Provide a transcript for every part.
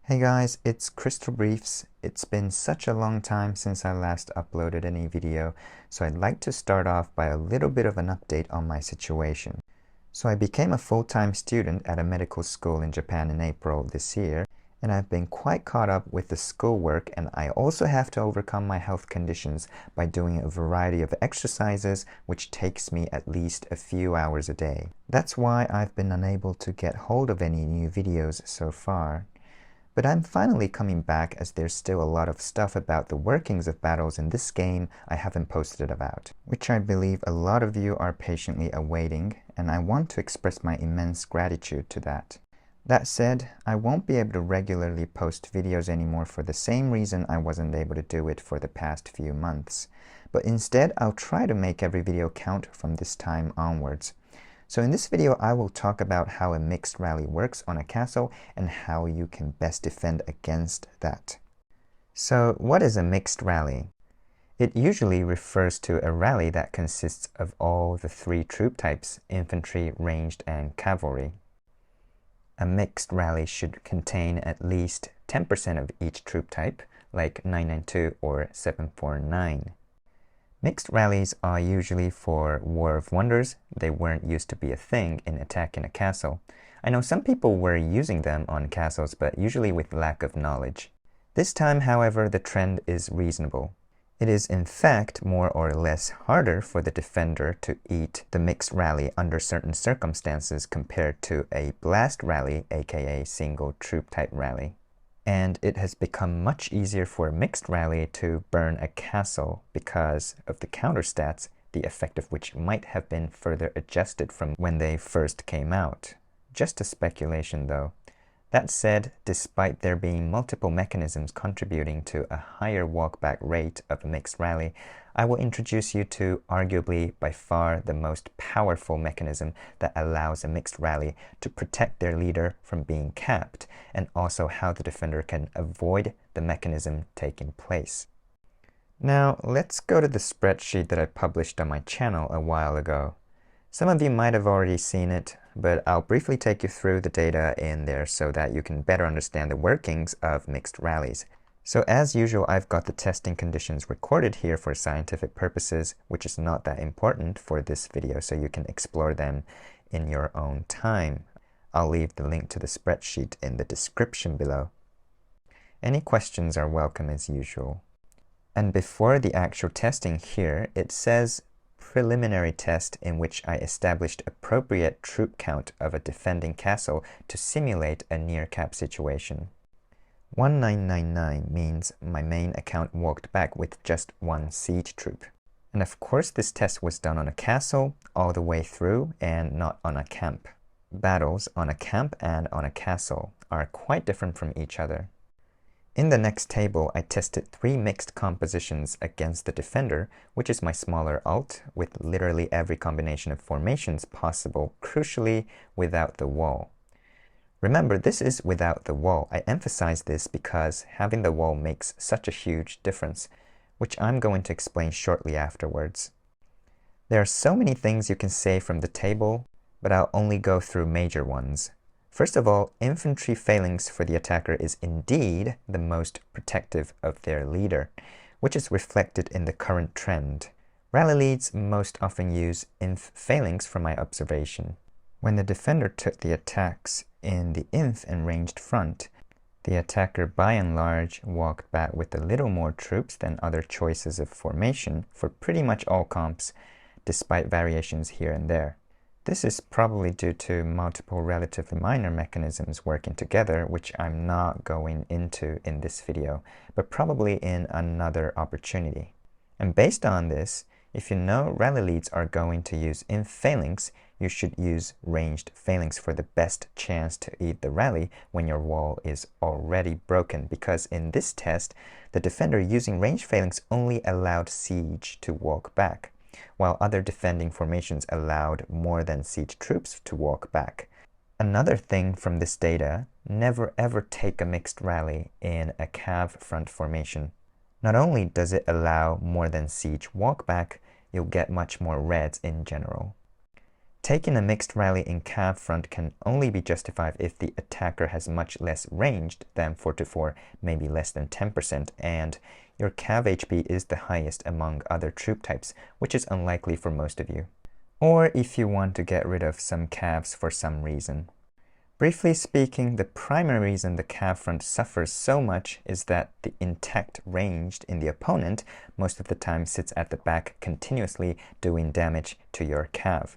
Hey guys, it's Crystal Briefs. It's been such a long time since I last uploaded any video, so I'd like to start off by a little bit of an update on my situation. So I became a full-time student at a medical school in Japan in April this year, and I've been quite caught up with the schoolwork, and I also have to overcome my health conditions by doing a variety of exercises which takes me at least a few hours a day. That's why I've been unable to get hold of any new videos so far. But I'm finally coming back as there's still a lot of stuff about the workings of battles in this game I haven't posted about, which I believe a lot of you are patiently awaiting, and I want to express my immense gratitude to that. That said, I won't be able to regularly post videos anymore for the same reason I wasn't able to do it for the past few months. But instead, I'll try to make every video count from this time onwards. So in this video, I will talk about how a mixed rally works on a castle and how you can best defend against that. So what is a mixed rally? It usually refers to a rally that consists of all the three troop types: infantry, ranged, and cavalry. A mixed rally should contain at least 10% of each troop type, like 992 or 749. Mixed rallies are usually for War of Wonders. They weren't used to be a thing in attacking a castle. I know some people were using them on castles, but usually with lack of knowledge. This time, however, the trend is reasonable. It is in fact more or less harder for the defender to eat the mixed rally under certain circumstances compared to a blast rally, aka single troop type rally. And it has become much easier for a mixed rally to burn a castle because of the counter stats, the effect of which might have been further adjusted from when they first came out. Just a speculation though. That said, despite there being multiple mechanisms contributing to a higher walkback rate of a mixed rally, I will introduce you to arguably by far the most powerful mechanism that allows a mixed rally to protect their leader from being capped, and also how the defender can avoid the mechanism taking place. Now, let's go to the spreadsheet that I published on my channel a while ago. Some of you might have already seen it, but I'll briefly take you through the data in there so that you can better understand the workings of mixed rallies. So as usual, I've got the testing conditions recorded here for scientific purposes, which is not that important for this video, so you can explore them in your own time. I'll leave the link to the spreadsheet in the description below. Any questions are welcome as usual. And before the actual testing here, it says preliminary test in which I established appropriate troop count of a defending castle to simulate a near cap situation. 1999 means my main account walked back with just one siege troop. And of course this test was done on a castle all the way through and not on a camp. Battles on a camp and on a castle are quite different from each other. In the next table, I tested 3 mixed compositions against the defender, which is my smaller alt, with literally every combination of formations possible, crucially without the wall. Remember, this is without the wall. I emphasize this because having the wall makes such a huge difference, which I'm going to explain shortly afterwards. There are so many things you can say from the table, but I'll only go through major ones. First of all, infantry phalanx for the attacker is indeed the most protective of their leader, which is reflected in the current trend. Rally leads most often use inf phalanx from my observation. When the defender took the attacks in the inf and ranged front, the attacker by and large walked back with a little more troops than other choices of formation for pretty much all comps, despite variations here and there. This is probably due to multiple relatively minor mechanisms working together, which I'm not going into in this video, but probably in another opportunity. And based on this, if you know rally leads are going to use inf phalanx, you should use ranged phalanx for the best chance to eat the rally when your wall is already broken, because in this test, the defender using ranged phalanx only allowed siege to walk back, while other defending formations allowed more than siege troops to walk back. Another thing from this data, never ever take a mixed rally in a cav front formation. Not only does it allow more than siege walk back, you'll get much more reds in general. Taking a mixed rally in cav front can only be justified if the attacker has much less ranged than 4-4, maybe less than 10%, and your cav HP is the highest among other troop types, which is unlikely for most of you. Or if you want to get rid of some cavs for some reason. Briefly speaking, the primary reason the cav front suffers so much is that the intact ranged in the opponent most of the time sits at the back continuously doing damage to your cav.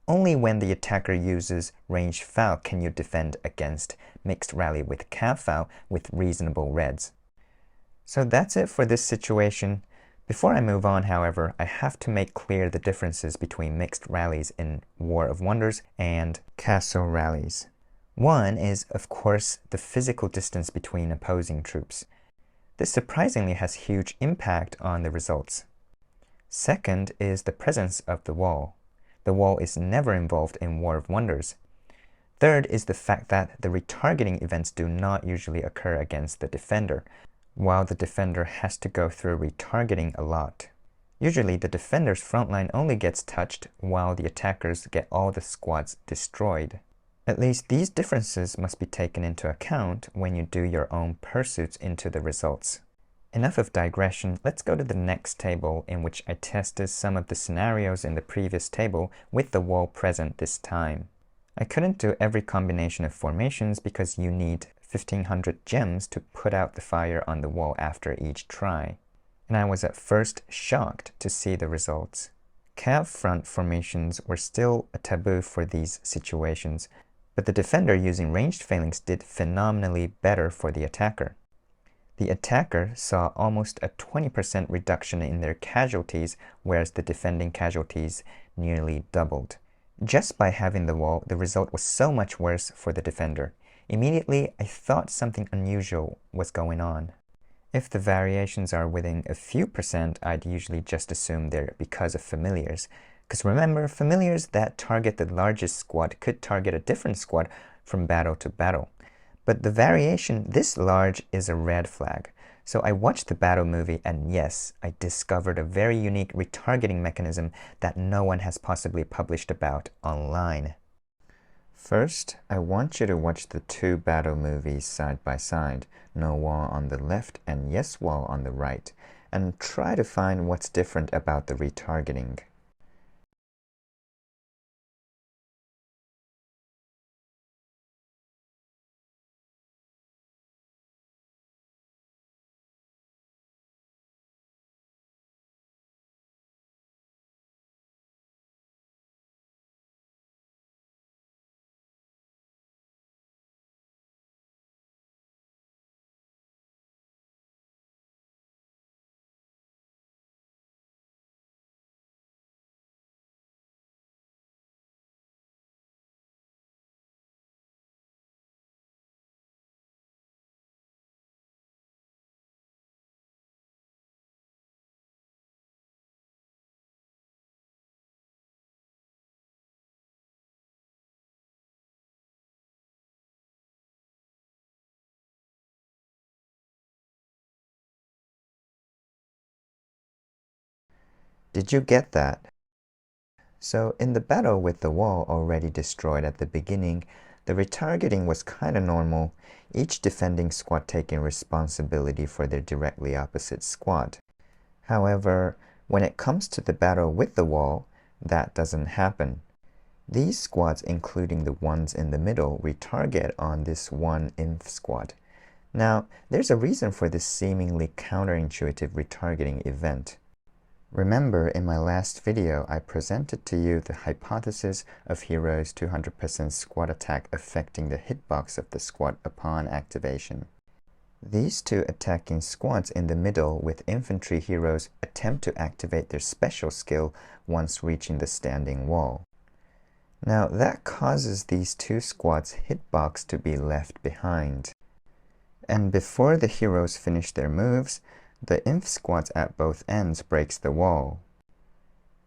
Only when the attacker uses ranged foul can you defend against mixed rally with cav foul with reasonable reds. So that's it for this situation. Before I move on, however, I have to make clear the differences between mixed rallies in War of Wonders and castle rallies. One is, of course, the physical distance between opposing troops. This surprisingly has huge impact on the results. Second is the presence of the wall. The wall is never involved in War of Wonders. Third is the fact that the retargeting events do not usually occur against the defender, while the defender has to go through retargeting a lot. Usually the defender's frontline only gets touched while the attackers get all the squads destroyed. At least these differences must be taken into account when you do your own pursuits into the results. Enough of digression, let's go to the next table in which I tested some of the scenarios in the previous table with the wall present this time. I couldn't do every combination of formations because you need 1500 gems to put out the fire on the wall after each try, and I was at first shocked to see the results. Cav front formations were still a taboo for these situations, but the defender using ranged phalanx did phenomenally better for the attacker. The attacker saw almost a 20% reduction in their casualties, whereas the defending casualties nearly doubled. Just by having the wall, the result was so much worse for the defender. Immediately, I thought something unusual was going on. If the variations are within a few percent, I'd usually just assume they're because of familiars. Because remember, familiars that target the largest squad could target a different squad from battle to battle. But the variation this large is a red flag. So I watched the battle movie and yes, I discovered a very unique retargeting mechanism that no one has possibly published about online. First, I want you to watch the two battle movies side by side, No Wall on the left and Yes Wall on the right, and try to find what's different about the retargeting. Did you get that? So in the battle with the wall already destroyed at the beginning, the retargeting was kinda normal, each defending squad taking responsibility for their directly opposite squad. However, when it comes to the battle with the wall, that doesn't happen. These squads, including the ones in the middle, retarget on this one inf squad. Now, there's a reason for this seemingly counterintuitive retargeting event. Remember, in my last video, I presented to you the hypothesis of Hero's 200% squad attack affecting the hitbox of the squad upon activation. These two attacking squads in the middle with infantry heroes attempt to activate their special skill once reaching the standing wall. Now, that causes these two squads' hitbox to be left behind. And before the heroes finish their moves, the inf squads at both ends breaks the wall.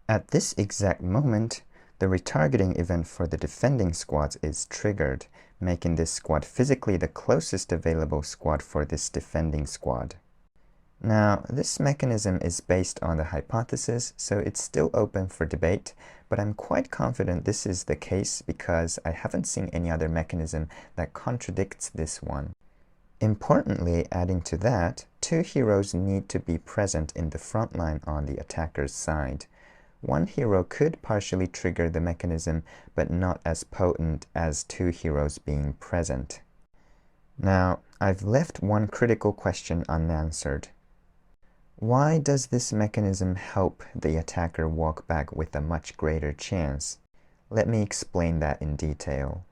At this exact moment, the retargeting event for the defending squads is triggered, making this squad physically the closest available squad for this defending squad. Now, this mechanism is based on the hypothesis, so it's still open for debate, but I'm quite confident this is the case because I haven't seen any other mechanism that contradicts this one. Importantly, adding to that, two heroes need to be present in the front line on the attacker's side. One hero could partially trigger the mechanism, but not as potent as two heroes being present. Now, I've left one critical question unanswered. Why does this mechanism help the attacker walk back with a much greater chance? Let me explain that in detail.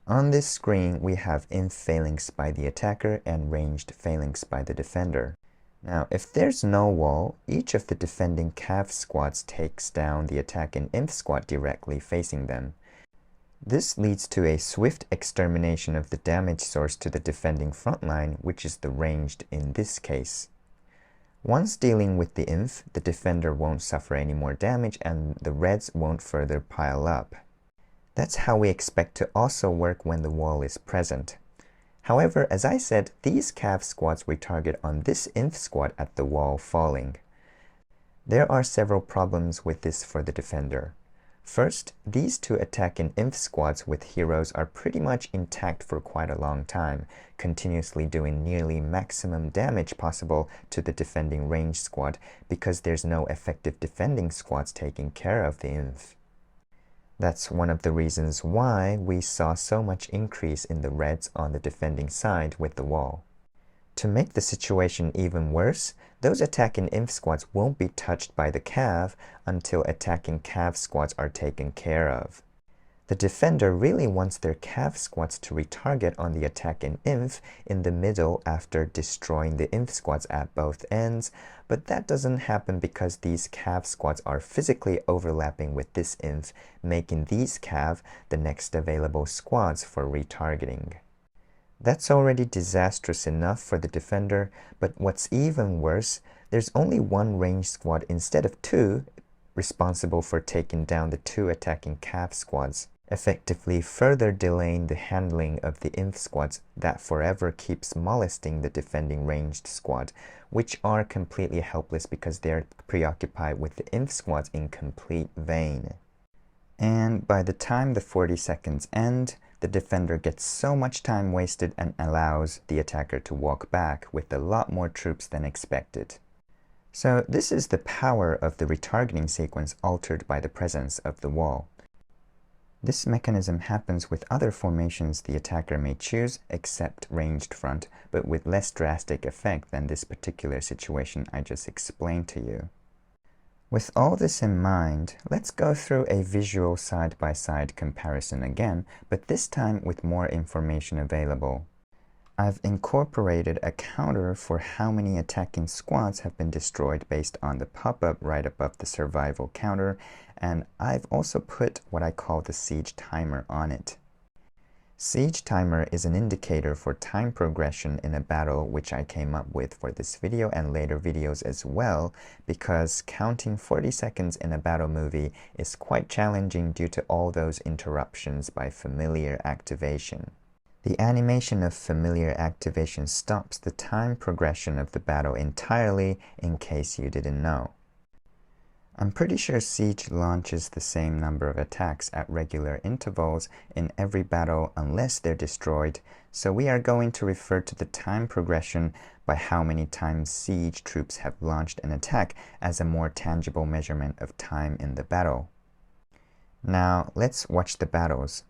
On this screen, we have inf phalanx by the attacker and ranged phalanx by the defender. Now, if there's no wall, each of the defending cav squads takes down the attacking inf squad directly facing them. This leads to a swift extermination of the damage source to the defending front line, which is the ranged in this case. Once dealing with the inf, the defender won't suffer any more damage and the reds won't further pile up. That's how we expect to also work when the wall is present. However, as I said, these cav squads retarget on this inf squad at the wall falling. There are several problems with this for the defender. First, these two attacking inf squads with heroes are pretty much intact for quite a long time, continuously doing nearly maximum damage possible to the defending range squad because there's no effective defending squads taking care of the inf. That's one of the reasons why we saw so much increase in the reds on the defending side with the wall. To make the situation even worse, those attacking inf squads won't be touched by the cav until attacking cav squads are taken care of. The defender really wants their cav squads to retarget on the attacking inf in the middle after destroying the inf squads at both ends, but that doesn't happen because these cav squads are physically overlapping with this inf, making these cav the next available squads for retargeting. That's already disastrous enough for the defender, but what's even worse, there's only one range squad instead of two responsible for taking down the two attacking cav squads, effectively further delaying the handling of the inf squads that forever keeps molesting the defending ranged squad, which are completely helpless because they're preoccupied with the inf squads in complete vain. And by the time the 40 seconds end, the defender gets so much time wasted and allows the attacker to walk back with a lot more troops than expected. So this is the power of the retargeting sequence altered by the presence of the wall. This mechanism happens with other formations the attacker may choose, except ranged front, but with less drastic effect than this particular situation I just explained to you. With all this in mind, let's go through a visual side-by-side comparison again, but this time with more information available. I've incorporated a counter for how many attacking squads have been destroyed based on the pop-up right above the survival counter, and I've also put what I call the siege timer on it. Siege timer is an indicator for time progression in a battle, which I came up with for this video and later videos as well, because counting 40 seconds in a battle movie is quite challenging due to all those interruptions by familiar activation. The animation of familiar activation stops the time progression of the battle entirely, in case you didn't know. I'm pretty sure Siege launches the same number of attacks at regular intervals in every battle unless they're destroyed, so we are going to refer to the time progression by how many times Siege troops have launched an attack as a more tangible measurement of time in the battle. Now, let's watch the battles.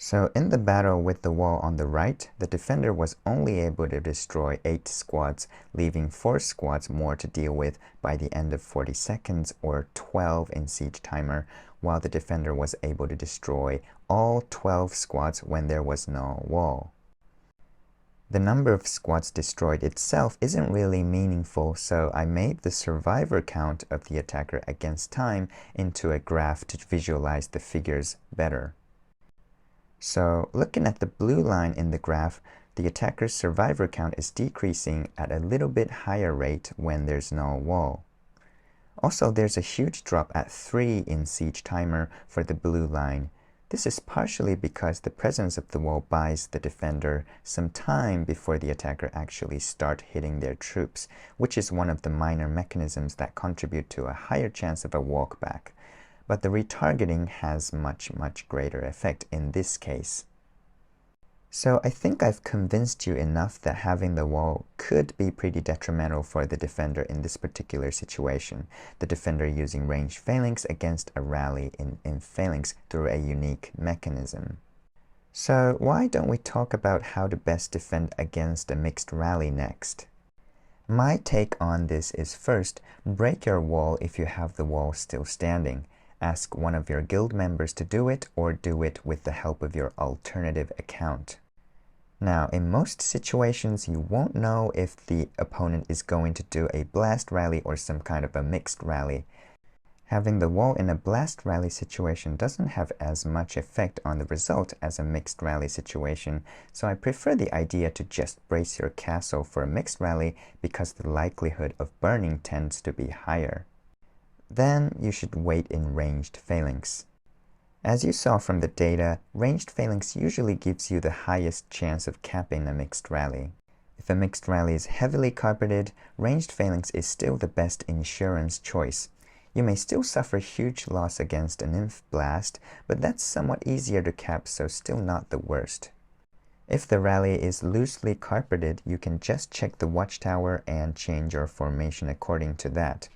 So in the battle with the wall on the right, the defender was only able to destroy 8 squads, leaving 4 squads more to deal with by the end of 40 seconds or 12 in siege timer, while the defender was able to destroy all 12 squads when there was no wall. The number of squads destroyed itself isn't really meaningful, so I made the survivor count of the attacker against time into a graph to visualize the figures better. So looking at the blue line in the graph, the attacker's survivor count is decreasing at a little bit higher rate when there's no wall. Also, there's a huge drop at 3 in siege timer for the blue line. This is partially because the presence of the wall buys the defender some time before the attacker actually start hitting their troops, which is one of the minor mechanisms that contribute to a higher chance of a walkback. But the retargeting has much greater effect in this case. So I think I've convinced you enough that having the wall could be pretty detrimental for the defender in this particular situation. The defender using ranged phalanx against a rally in phalanx through a unique mechanism. So why don't we talk about how to best defend against a mixed rally next? My take on this is first, break your wall if you have the wall still standing. Ask one of your guild members to do it, or do it with the help of your alternative account. Now, in most situations, you won't know if the opponent is going to do a blast rally or some kind of a mixed rally. Having the wall in a blast rally situation doesn't have as much effect on the result as a mixed rally situation, so I prefer the idea to just brace your castle for a mixed rally because the likelihood of burning tends to be higher. Then you should wait in ranged phalanx. As you saw from the data, ranged phalanx usually gives you the highest chance of capping a mixed rally. If a mixed rally is heavily carpeted, ranged phalanx is still the best insurance choice. You may still suffer huge loss against an inf blast, but that's somewhat easier to cap, so still not the worst. If the rally is loosely carpeted, you can just check the watchtower and change your formation according to that.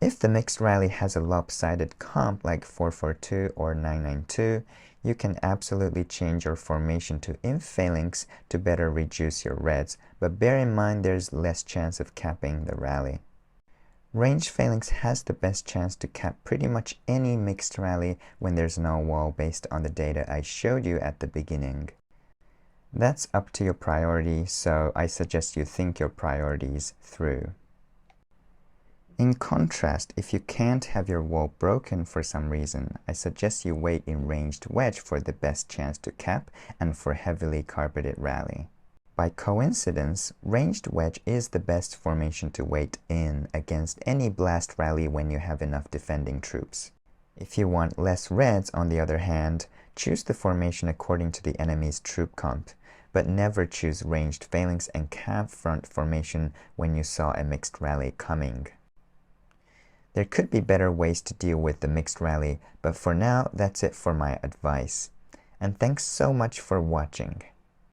If the mixed rally has a lopsided comp like 442 or 992, you can absolutely change your formation to inf phalanx to better reduce your reds, but bear in mind there's less chance of capping the rally. Ranged phalanx has the best chance to cap pretty much any mixed rally when there's no wall based on the data I showed you at the beginning. That's up to your priority, so I suggest you think your priorities through. In contrast, if you can't have your wall broken for some reason, I suggest you wait in ranged wedge for the best chance to cap and for heavily carpeted rally. By coincidence, ranged wedge is the best formation to wait in against any blast rally when you have enough defending troops. If you want less reds, on the other hand, choose the formation according to the enemy's troop comp, but never choose ranged phalanx and camp front formation when you saw a mixed rally coming. There could be better ways to deal with the mixed rally, but for now, that's it for my advice. And thanks so much for watching.